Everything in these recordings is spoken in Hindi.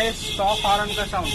है स्टॉक हॉर्न का साउंड।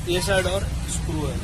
ये साइड और स्क्रू है।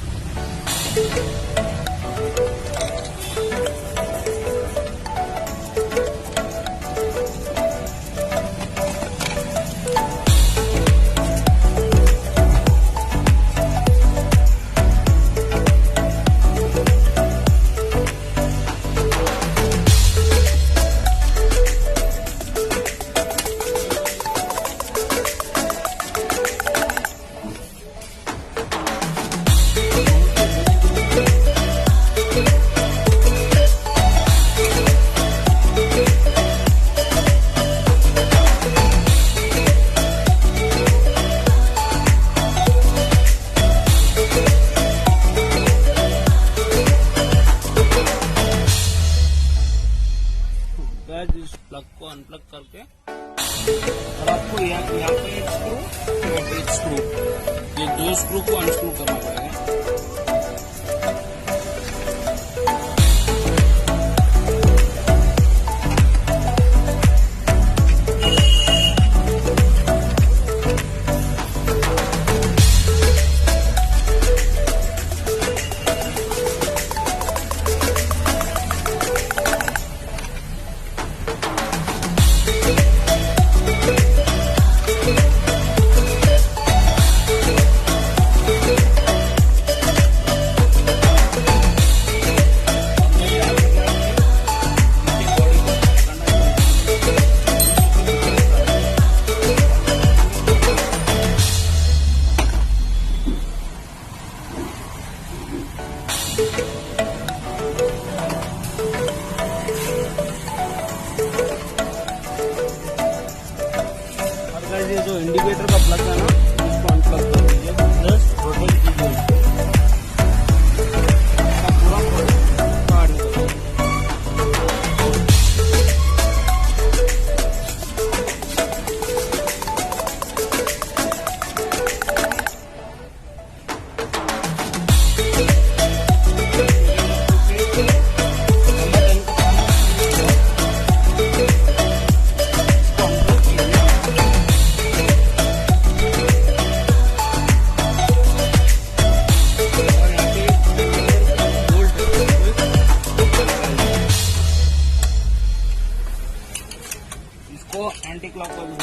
इस प्लग को अनप्लग करके और आपको यहाँ पे एक स्क्रू, यहाँ पे एक स्क्रू, ये दो स्क्रू को अनस्क्रू करना पड़ेगा। ये जो इंडिकेटर का प्लग है ना, इसको अनप्लग कर दीजिए, जस्ट रोटेट कीजिए इसको, पूरा काट दीजिए। एंटी क्लॉकवाइज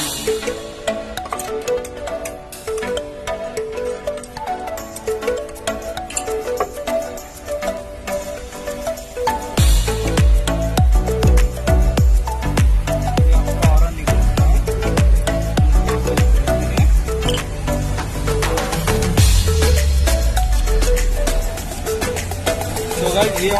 ये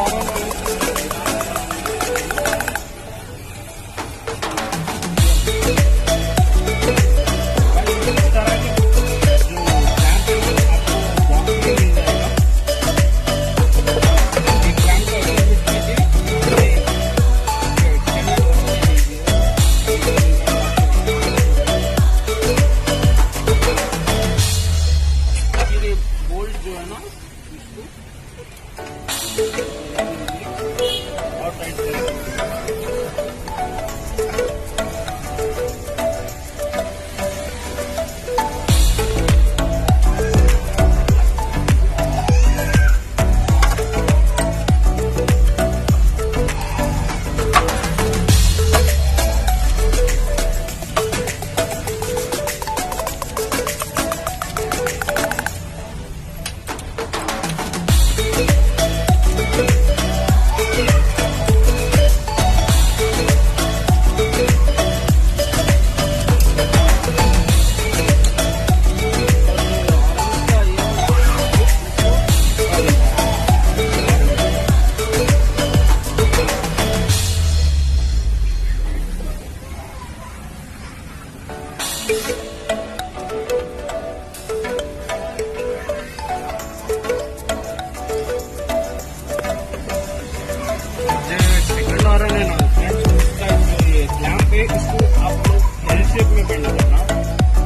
शेप में बेंड करना,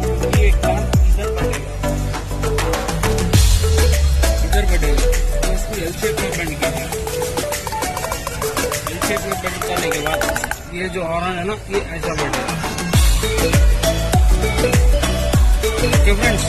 क्योंकि एक कान इधर बैठेगा, तो इसको एल शेप में बेंड कीजिए। एल शेप में बेंड करने के बाद ये जो हॉर्न है ना, ये ऐसा बैठेगा। ओके फ्रेंड्स,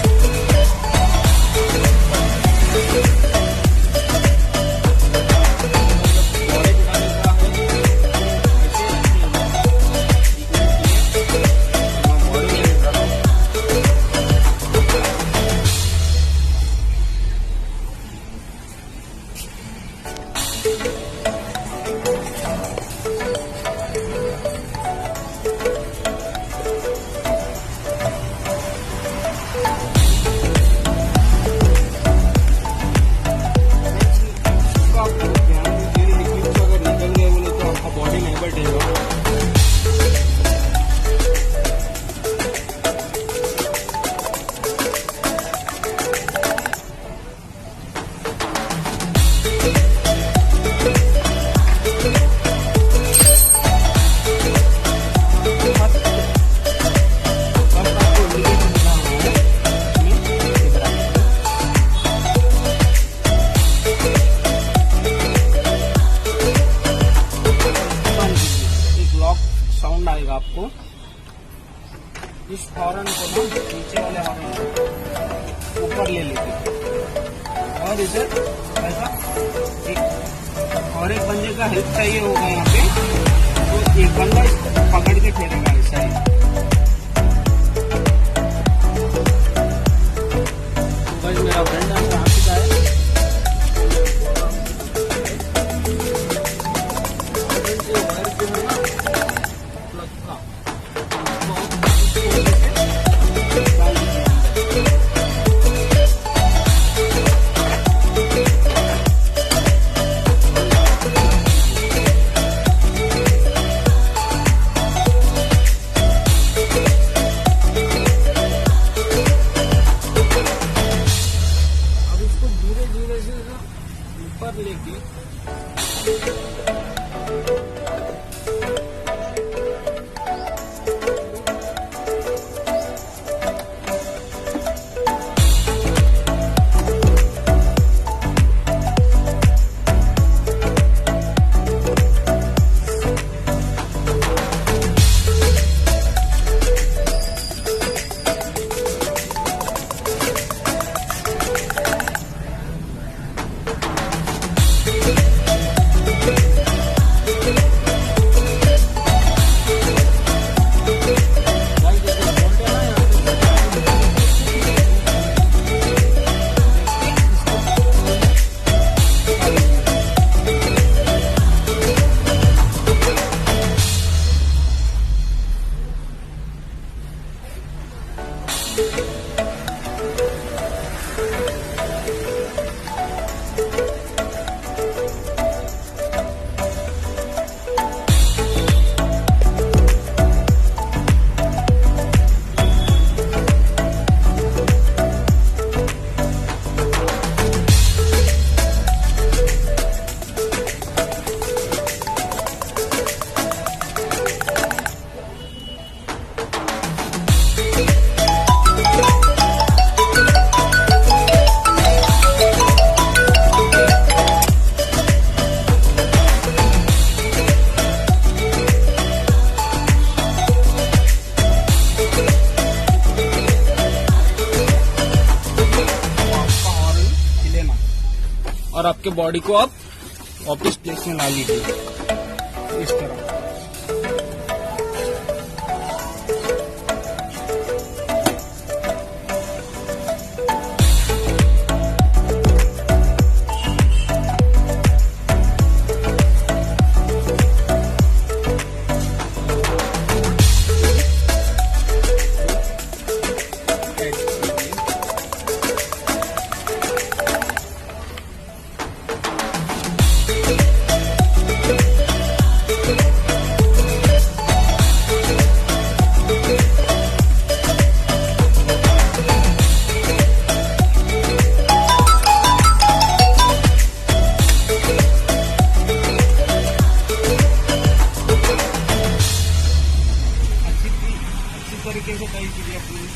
साउंड आएगा आपको। इस हॉर्न को ना नीचे वाले हॉर्न को ऊपर ले लीजिए और इधर ऐसा एक और एक बंदे का हेल्प चाहिए होगा यहाँ पे, तो एक बंदा इसको पकड़ के फेरेगा ऐसा ही। तो भाई मेरा फ्रेंड आ चुका है। ऊपर लेके और आपके बॉडी को आप वापस प्लेस में ला लीजिए इस तरह। कैसे टाई कीजिए अपनी।